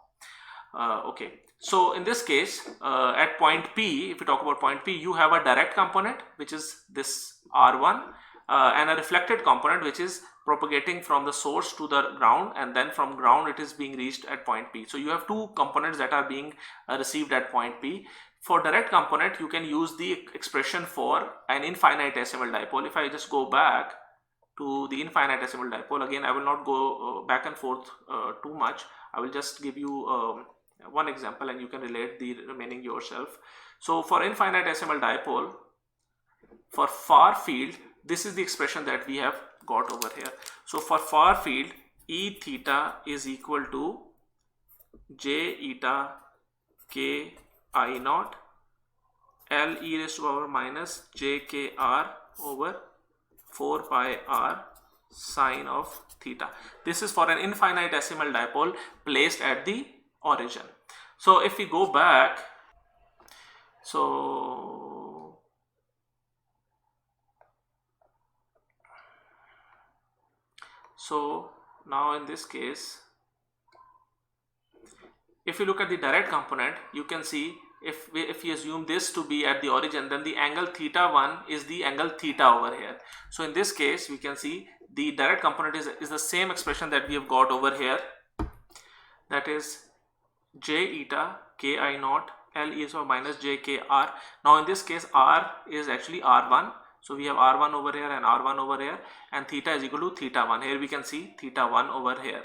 Okay, so in this case, at point P, if we talk about point P, you have a direct component, which is this R1, and a reflected component, which is propagating from the source to the ground, and then from ground it is being reached at point P. So you have two components that are being received at point P. For direct component, you can use the expression for an infinitesimal dipole. If I just go back to the infinitesimal dipole, again I will not go back and forth too much. I will just give you one example and you can relate the remaining yourself. So for infinitesimal dipole, for far field, this is the expression that we have got over here. So for far field, E theta is equal to j eta k I naught L e raised to power minus j k r over 4 pi r sine of theta. This is for an infinitesimal dipole placed at the origin. So if we go back, so now in this case, if you look at the direct component, you can see if we assume this to be at the origin, then the angle theta 1 is the angle theta over here. So in this case, we can see the direct component is the same expression that we have got over here, that is j eta k I naught L e to minus j k r. Now in this case, r is actually r1, so we have r1 over here and r1 over here, and theta is equal to theta 1. Here we can see theta 1 over here.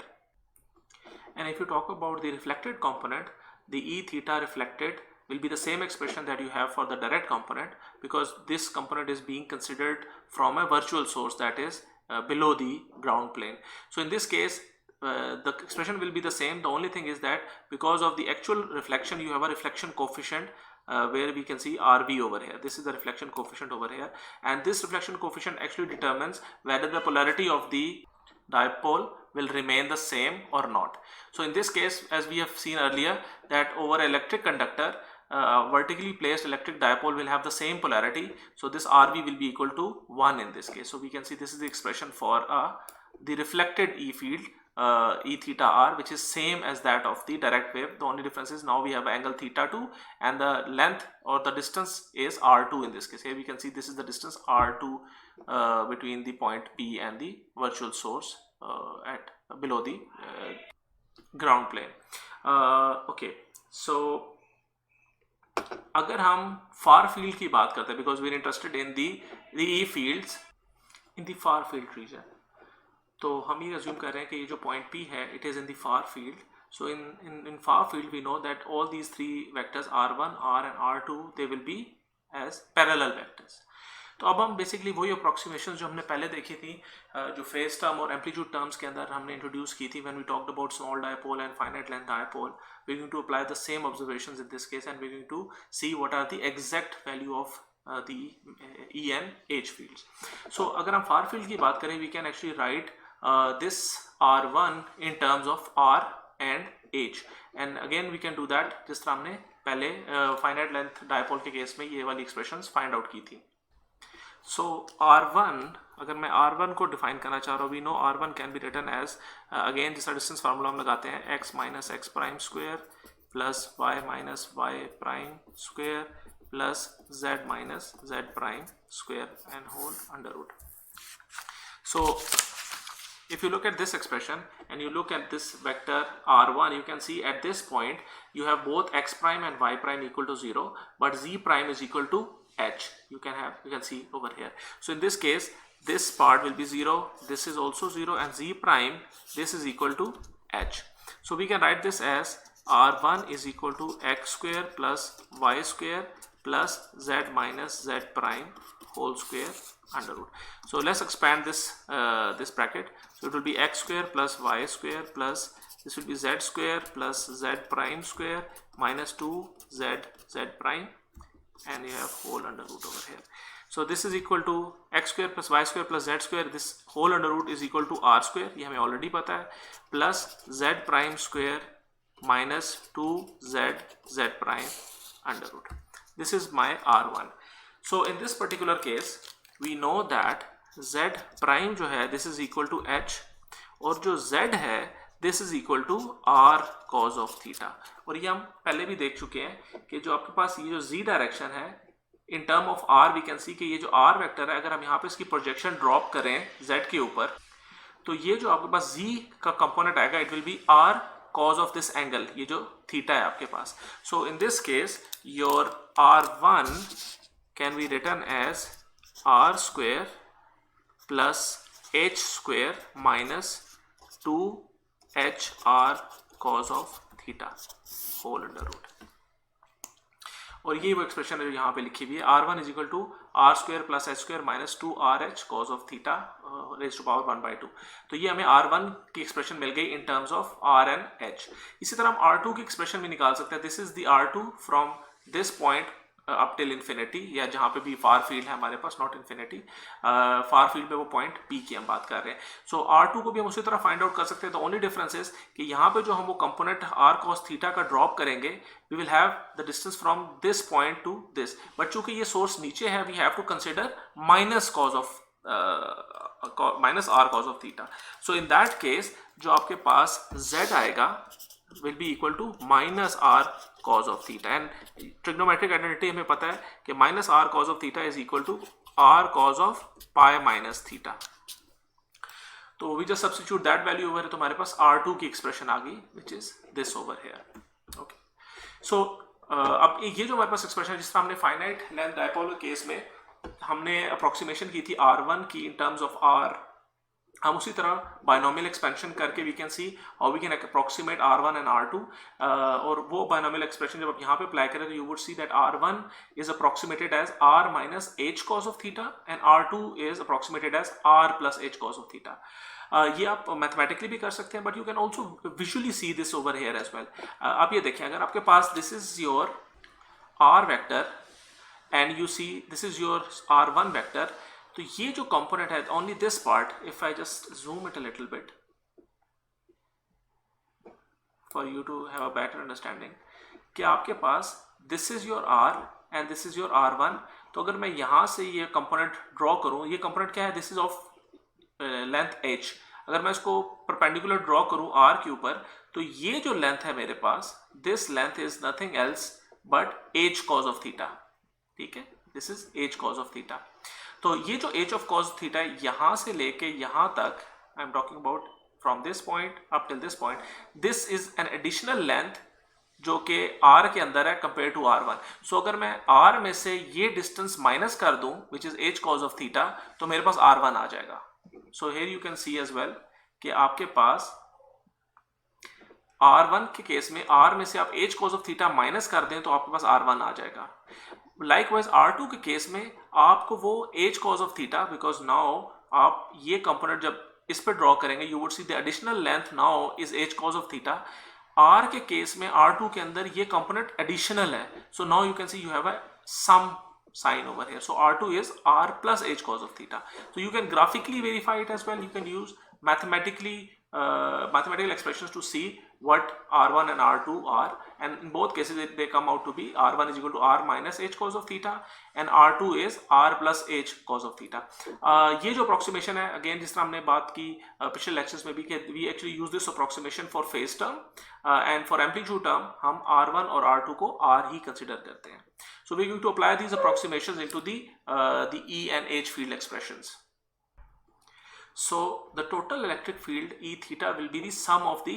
And if you talk about the reflected component, the E theta reflected will be the same expression that you have for the direct component, because this component is being considered from a virtual source, that is below the ground plane. So in this case, the expression will be the same. The only thing is that because of the actual reflection, you have a reflection coefficient where we can see RV over here. This is the reflection coefficient over here, and this reflection coefficient actually determines whether the polarity of the dipole will remain the same or not. So in this case, as we have seen earlier, that over electric conductor, vertically placed electric dipole will have the same polarity, so this RV will be equal to 1 in this case. So we can see this is the expression for the reflected E field, E theta r, which is same as that of the direct wave. The only difference is now we have angle theta 2 and the length or the distance is r2 in this case. Here we can see this is the distance r2 between the point P and the virtual source at below the ground plane. Okay, so अगर हम far field की बात करते हैं, because we are interested in the E fields in the far field region, तो हम ये assume कर रहे हैं कि ये जो point P है, it is in the far field. So in far field we know that all these three vectors r1, r and r2, they will be as parallel vectors. तो अब हम बेसिकली वही अप्रॉक्सीमेशन जो हमने पहले देखी थी, जो फेज टर्म और एम्पलीट्यूड टर्म्स के अंदर हमने इंट्रोड्यूस की थी when we talked about small dipole and finite length dipole, we are going to apply the same observations in this case and we are going to see what are the exact value of the E and H fields. So अगर हम far field की बात करें, we can actually write this r1 in terms of r and h, and again we can do that जिस तरह हमने पहले finite length dipole के केस में ये वाली एक्सप्रेशंस फाइंड आउट की थी. So r1, अगर मैं r1 को डिफाइन करना चाह रहा हूँ, we know r1 can be written as, again जिसका डिस्टेंस फार्मूला हम लगाते हैं, x minus x prime square plus y minus y prime square plus z minus z prime square and whole under root. So if you look at this expression and you look at this vector r1, you can see at this point you have both x prime and y prime equal to 0, but z prime is equal to h. You can see over here. So in this case, this part will be 0, this is also 0, and z prime, this is equal to h. So we can write this as r1 is equal to x square plus y square plus z minus z prime whole square under root. So let's expand this this bracket. So it will be x square plus y square plus this will be z square plus z prime square minus 2z z prime, and you have whole under root over here. So this is equal to x square plus y square plus z square, this whole under root is equal to r square, ये हमें already पता है, plus z prime square minus 2z z prime under root. this is my R1. So in this particular case we know that Z prime जो है this is equal to H, और जो Z है this is equal to R cos of theta. और ये हम पहले भी देख चुके हैं कि जो आपके पास ये जो Z डायरेक्शन है in term of R we can see कि ये जो R वेक्टर है अगर हम यहाँ पे इसकी प्रोजेक्शन ड्रॉप करें Z के ऊपर तो ये जो आपके पास Z का कंपोनेंट आएगा it will B R cos of this angle, ये जो थीटा है आपके पास. So in this case your R1 can be written as R square plus H square minus 2HR cos of theta whole under root. और ये वो expression है जो यहाँ पे लिखी हुई है R1 is equal to R square plus H square minus 2RH cos of theta raise to power 1/2. तो ये हमें R1 की एक्सप्रेशन मिल गई in terms of R and H. इसी तरह हम R2 की एक्सप्रेशन भी निकाल सकते हैं. This is the R2 from this point up till infinity, या जहाँ पे भी फार फील्ड है हमारे पास, नॉट इन्फिनिटी, फार फील्ड पे वो पॉइंट P की हम बात कर रहे हैं. सो R2 को भी हम उसी तरह फाइंड आउट कर सकते हैं. द ओनली डिफरेंस इज कि यहाँ पे जो हम वो कंपोनेंट R cos थीटा का ड्रॉप करेंगे we will have the distance from this point to this, but चूंकि ये सोर्स नीचे है we have to consider minus R cos of theta. So in that case जो आपके पास Z आएगा will be equal to minus R cos of theta, and trigonometric identity हमें पता है कि minus R cos of theta is equal to R cos of pi minus theta. तो we just substitute that value over, तो हमारे पास R2 की expression आ गई which is this over here. Okay. So अब ये जो हमारे पास एक्सप्रेशन है जिस तरह हमने फाइनाइट लेंथ डायपोल के केस में हमने अप्रोक्सीमेशन की थी R1 की इन टर्म्स ऑफ R, हम उसी तरह बायनोमियल एक्सपेंशन करके we can see how we can approximate R1 and R2. और वो बायनोमियल एक्सप्रेशन जब आप यहाँ पे अप्लाई करें तो you would see that R1 is approximated as R minus H cos of theta and R2 is approximated as R plus H cos of theta. ये आप मैथमेटिकली भी कर सकते हैं but you can also visually see this over here as well. आप ये देखें अगर आपके पास this is your R vector and you see this is your R1 vector, तो ये जो component है only this part, if I just zoom it a little bit for you to have a better understanding, कि आपके पास this is your R and this is your R1. तो अगर मैं यहाँ से ये component draw करूँ, ये component क्या है, this is of length H. अगर मैं इसको perpendicular draw करूँ R के ऊपर तो ये जो length है मेरे पास, this length is nothing else but H cos of theta. ठीक है, this is H cos of theta. तो ये जो H of cos theta यहाँ से लेके यहाँ तक, I am talking about from this point up till this point, this is an additional length जो कि R के अंदर है कंपेयर टू R1. सो अगर मैं R में से ये डिस्टेंस माइनस कर दूं which is H cos of theta तो मेरे पास R1 आ जाएगा. So here you can see as well कि आपके पास R1 के केस में R में से आप H cos of theta minus कर दें तो आपके पास R1 आ जाएगा. लाइकवाइज R2 के केस में आपको वो H cos of theta, because now आप ये कंपोनेंट जब इस पे ड्रॉ करेंगे you would see the additional length now is H cos of theta. R के केस में R2 के अंदर ये कंपोनेंट एडिशनल है, so now you can see you have a sum sign over here. So R2 is R plus H cos of theta. So you can graphically verify it as well. You can use mathematical expressions to see what R1 and R2 are, and in both cases they come out to be R1 is equal to R minus H cos of theta and R2 is R plus H cos of theta. ये जो approximation है again जिस तरह हमने बात की पिछले lectures में भी कि we actually use this approximation for phase term and for amplitude term हम R1 और R2 को R ही consider करते हैं. So we're going to apply these approximations into the E and H field expressions. So the total electric field E theta will be the sum of the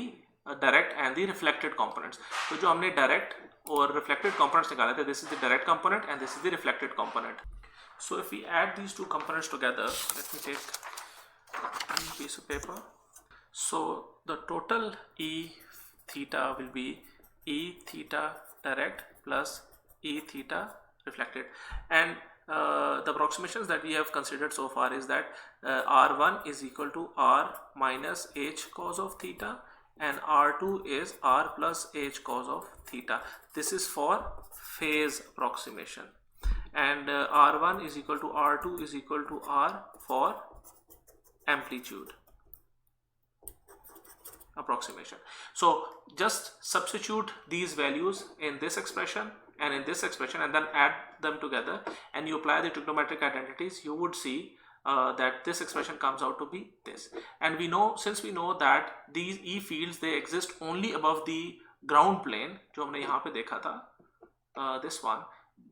direct and the reflected components. तो जो हमने direct और reflected components निकाले थे, this is the direct component and this is the reflected component. So if we add these two components together, let me take a piece of paper. So the total E theta will be E theta direct plus E theta reflected, and the approximations that we have considered so far is that R1 is equal to R minus H cos of theta and R2 is R plus H cos of theta. This is for phase approximation, and R1 is equal to R2 is equal to R for amplitude. approximation. So just substitute these values in this expression and in this expression and then add them together, and you apply the trigonometric identities, you would see that this expression comes out to be this. And we know, since we know that these E fields they exist only above the ground plane, जो हमने यहाँ पे देखा था, this one,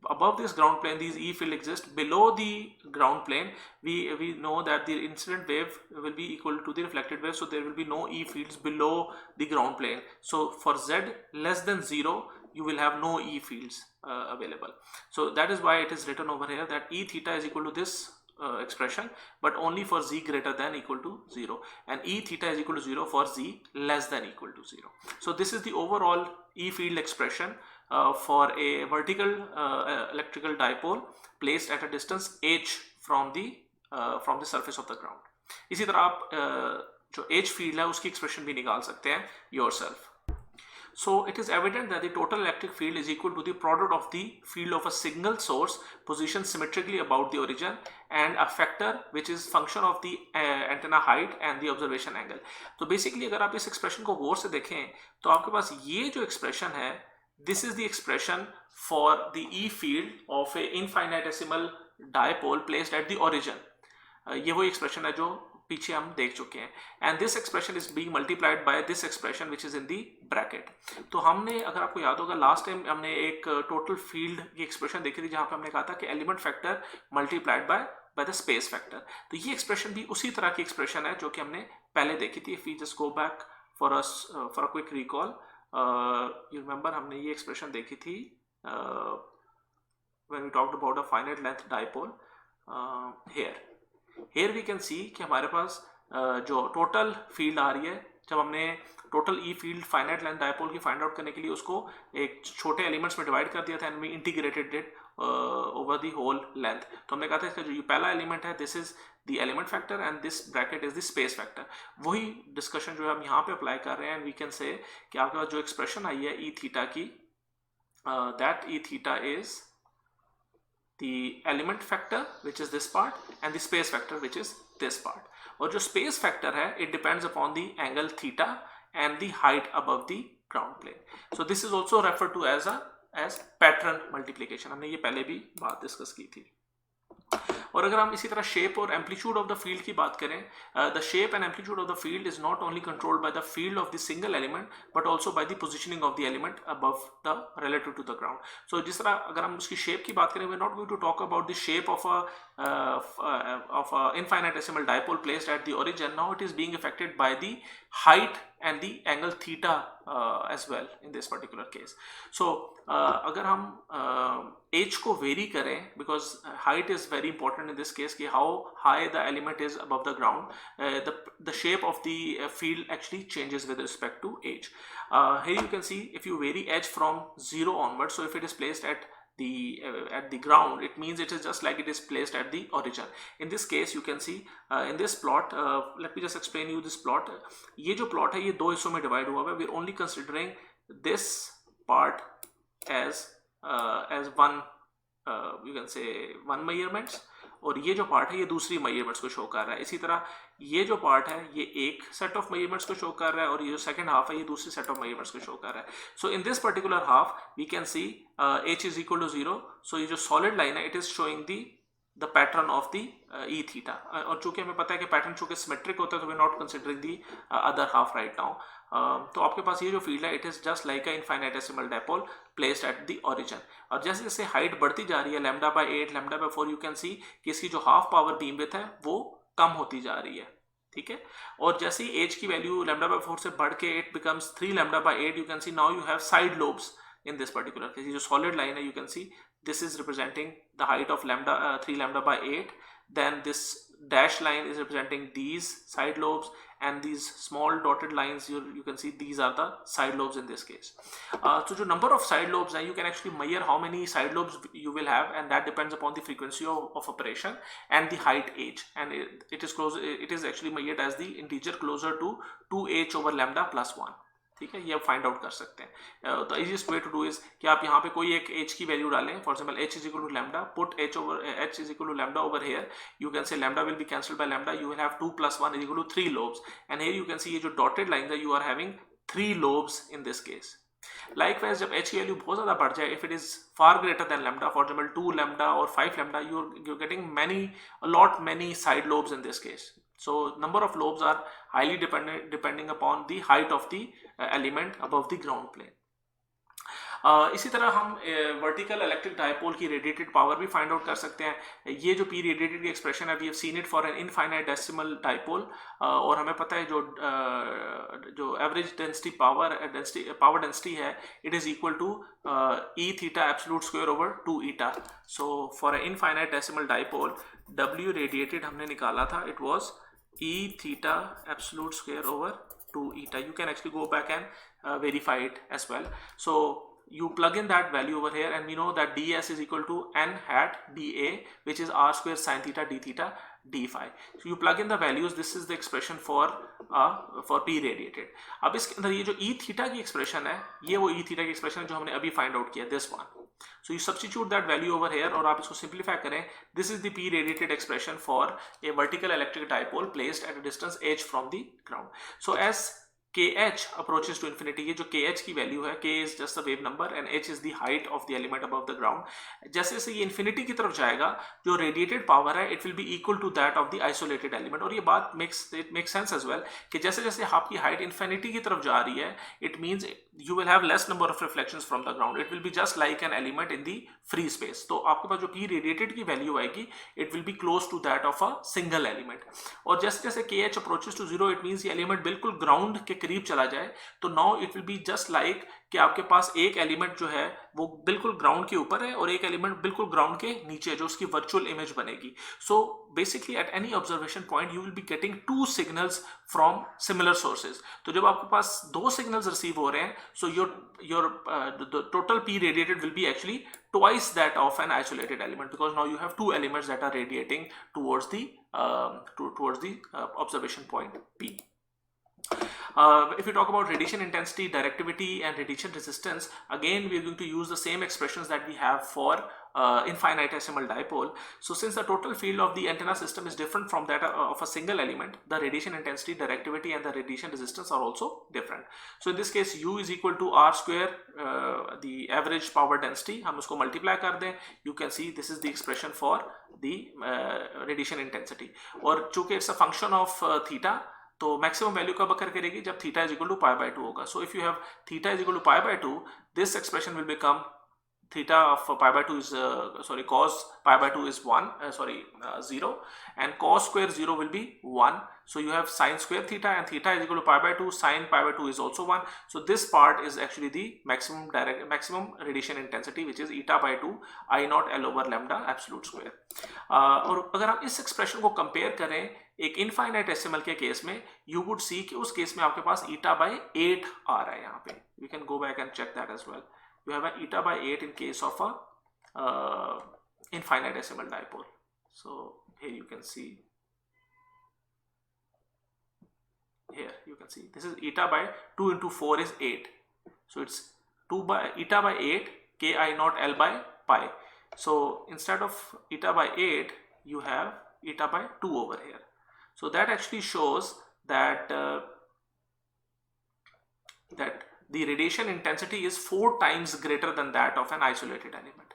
above this ground plane these E field exist. Below the ground plane we know that the incident wave will be equal to the reflected wave, so there will be no E fields below the ground plane. So for Z less than 0 you will have no E fields available. So that is why it is written over here that E theta is equal to this expression, but only for Z greater than equal to 0, and E theta is equal to 0 for Z less than equal to 0. So this is the overall E field expression for a vertical electrical dipole placed at a distance h from the surface of the ground. इसी तरह आप जो h field है उसकी expression भी निकाल सकते हैं yourself. So it is evident that the total electric field is equal to the product of the field of a single source positioned symmetrically about the origin and a factor which is function of the antenna height and the observation angle. तो basically अगर आप इस expression को गौर से देखें तो आपके पास ये जो expression है, this is the expression for the E field of a infinitesimal dipole placed at the origin. ये वो expression है जो पीछे हम देख चुके हैं, and this expression is being multiplied by this expression which is in the bracket. तो हमने, अगर आपको याद होगा, लास्ट टाइम हमने एक टोटल फील्ड की एक्सप्रेशन देखी थी जहां पे हमने कहा था कि element factor multiplied by the space factor. तो ये एक्सप्रेशन भी उसी तरह की एक्सप्रेशन है जो कि हमने पहले देखी थी. If we just go back for a quick recall, you remember हमने ये एक्सप्रेशन देखी थी when we talked about a finite length dipole. Here we can see कि हमारे पास जो टोटल फील्ड आ रही है, जब हमने टोटल ई फील्ड फाइनाइट लेंथ डायपोल की फाइंड आउट करने के लिए उसको एक छोटे एलिमेंट्स में डिवाइड कर दिया था and we integrated it over the whole length. तो हमने कहा था इसका जो पहला एलिमेंट है this is the element factor and this bracket is the space factor. वही डिस्कशन जो है हम यहाँ पे अप्लाई कर रहे हैं एंड वी कैन से कि आपके पास जो एक्सप्रेशन आई है ई थीटा की, that E theta is the element factor which is this part and the space factor which is this part. और जो space factor है it depends upon the angle theta and the height above the ground plane. So this is also referred to as pattern multiplication. हमने ये पहले भी बात discuss की थी. और अगर हम इसी तरह शेप और एम्पलीट्यूड ऑफ द फील्ड की बात करें, the shape and amplitude of the field is not only controlled by the field of the single element but also by the positioning of the element above the relative to the ground. So जिस तरह अगर हम उसकी shape की बात करें, we are not going to talk about the shape of a infinitesimal dipole placed at the origin. Now it is being affected by the height and the angle theta as well in this particular case. So अगर हम h को vary करें, because height is very important in this case, कि how high the element is above the ground, the shape of the field actually changes with respect to h. Here you can see if you vary h from 0 onwards, so if it is placed at the ground, it means it is just like it is placed at the origin. In this case you can see in this plot, let me just explain you this plot. ये जो plot है ये दो हिस्सों में divide हुआ है. We are only considering this part as one you can say one measurements, और ये जो पार्ट है ये दूसरी मेजरमेंट्स को शो कर रहा है. इसी तरह ये जो पार्ट है ये एक सेट ऑफ मेजरमेंट्स को शो कर रहा है और ये जो सेकंड हाफ है ये दूसरी सेट ऑफ मेजरमेंट्स को शो कर रहा है. So in this particular half we can see h is equal to 0. So ये जो सॉलिड लाइन है it is showing the pattern of the E theta, और चूंकि हमें पता है कि पैटर्न चूंकि सिमेट्रिक होता है तो we not considering the other half right now. तो आपके पास ये जो फील्ड है it is just like a infinitesimal dipole placed at the origin. और जैसे जैसे हाइट बढ़ती जा रही है lambda by 8 lambda by 4, you can see कि इसकी जो हाफ पावर बीम विड्थ है वो कम होती जा रही है. ठीक है, और जैसे ही एज की वैल्यू लैम्डा बाय 4 से बढ़ के it becomes 3 lambda by 8, you can C now you have side lobes in this particular case. जो solid line है you can see this is representing the height of lambda 3 lambda by 8. Then this dashed line is representing these side lobes, and these small dotted lines you can see these are the side lobes in this case. So the number of side lobes you can actually measure how many side lobes you will have, and that depends upon the frequency of operation and the height h, and it is actually measured as the integer closer to 2h over lambda plus 1. ठीक है, ये आप find out कर सकते हैं। The easiest way to do is कि आप यहाँ पे कोई एक h की वैल्यू डालें, for example h is equal to lambda, put h is equal to lambda over here, you can say lambda will be cancelled by lambda, you will have 2 + 1 is equal to 3 lobes, and here you can see ये जो dotted lines है, you are having 3 lobes in this case. Likewise, जब h की value बहुत ज्यादा बढ़ जाए, if it is far greater than lambda, for example 2 lambda or 5 lambda, you're getting many side lobes in this case. So number of lobes are highly depending upon the height of the element above the ground plane. इसी तरह हम vertical electric dipole की radiated power भी find out कर सकते हैं। ये जो पी रेडिएटेड की एक्सप्रेशन है, we have seen it for an infinitesimal dipole, और हमें पता है जो एवरेज डेंसिटी पावर डेंसिटी है, it is equal to E theta absolute square over 2 eta. So for an infinitesimal dipole W radiated हमने निकाला था, it was E theta absolute square over 2 eta. You can actually go back and verify it as well. So you plug in that value over here, and we know that ds is equal to n hat dA, which is r square sin theta d theta d phi. So you plug in the values, this is the expression for p radiated. अब इसके अंदर ये जो e theta की expression है, ये वो e theta की expression है जो हमने अभी find out किया, this one. So you substitute that value over here और आप इसको simplify करें, this is the p radiated expression for a vertical electric dipole placed at a distance h from the ground. So as kh approaches to infinity, ये जो kh की value है, k is just the wave number and h is the height of the element above the ground, जैसे जैसे ये infinity की तरफ जाएगा, जो radiated power है, it will be equal to that of the isolated element. और ये बात makes sense as well कि जैसे जैसे आपकी height infinity की तरफ जा रही है, it means you will have less number of reflections from the ground. It will be just like an element in the free space. तो आपके पास जो p radiated की वैल्यू आएगी, it will be close to that of a single element. और जैसे जैसे kh approaches to 0, it means ये element बिल्कुल ground के करीब चला जाए, तो now it will be just like कि आपके पास एक एलिमेंट जो है वो बिल्कुल ग्राउंड के ऊपर है और एक एलिमेंट बिल्कुल ग्राउंड के नीचे, जो उसकी वर्चुअल इमेज बनेगी। So basically at any observation point you will be getting 2 signals from similar sources. तो जब आपके पास 2 सिग्नल्स रिसीव हो रहे हैं, so your total p radiated will be actually twice that of an isolated element, because now you have 2 elements that are radiating towards the observation point p. If we talk about radiation intensity, directivity and radiation resistance, again we are going to use the same expressions that we have for infinitesimal dipole. So since the total field of the antenna system is different from that of a single element, the radiation intensity, directivity and the radiation resistance are also different. So in this case u is equal to r square, the average power density, हम उसको multiply कर दें, you can see this is the expression for the radiation intensity. और चूंकि it's a function of theta, तो maximum value कब occur करेगी, जब theta is equal to pi by 2 होगा। So if you have theta is equal to pi by 2, this expression will become theta of pi by 2 is cos pi by 2 is 0, and cos square 0 will be 1. So you have sin square theta, and theta is equal to pi by 2, sin pi by 2 is also 1. So this part is actually the maximum radiation intensity, which is eta by 2 I naught L over lambda absolute square. और अगर हम इस expression को compare करें एक infinitesimal के case में, you would सी कि उस केस में आपके पास eta by 8 आ रहा है यहाँ पे. We can go back and check that as well. You have an eta by 8 in case of a infinitesimal dipole. So here you can see, this is eta by 2 into 4 is 8. So it's eta by 8 k I naught L by pi. So instead of eta by 8, you have eta by 2 over here. So that actually shows that the radiation intensity is 4 times greater than that of an isolated element.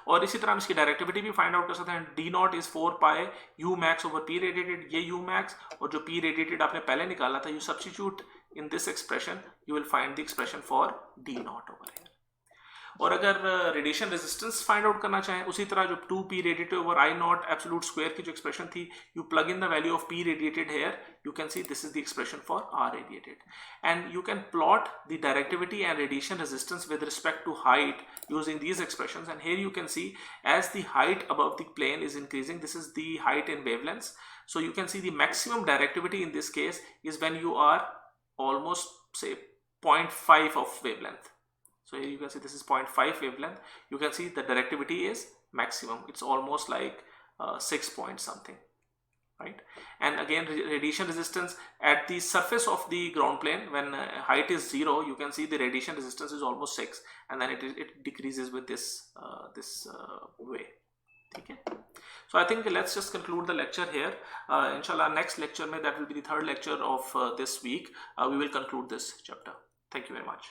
और इसी तरह हम इसकी directivity भी find out कर सकते हैं. D not is 4 pi you max over P radiated, ये यू मैक्स और जो पी रेडिएटेड आपने पहले निकाला था, you substitute in this expression, you will find the expression for D not over here. और अगर रेडिएशन रेजिस्टेंस फाइंड आउट करना चाहें, उसी तरह जो 2p radiated over I not absolute square की जो एक्सप्रेशन थी, you plug in the value of p radiated here, you can see this is the expression for R radiated, and you can plot the directivity and radiation resistance with respect to height using these expressions. And here you can see as the height above the plane is increasing, this is the height in wavelengths. So you can see the maximum directivity in this case is when you are almost say 0.5 of wavelength. So here you can see this is 0.5 wavelength. You can see the directivity is maximum. It's almost like 6 point something. right? And again, radiation resistance at the surface of the ground plane, when height is 0, you can see the radiation resistance is almost 6, and then it decreases with this way. Okay, so I think let's just conclude the lecture here. Inshallah, next lecture that will be the third lecture of this week, we will conclude this chapter. Thank you very much.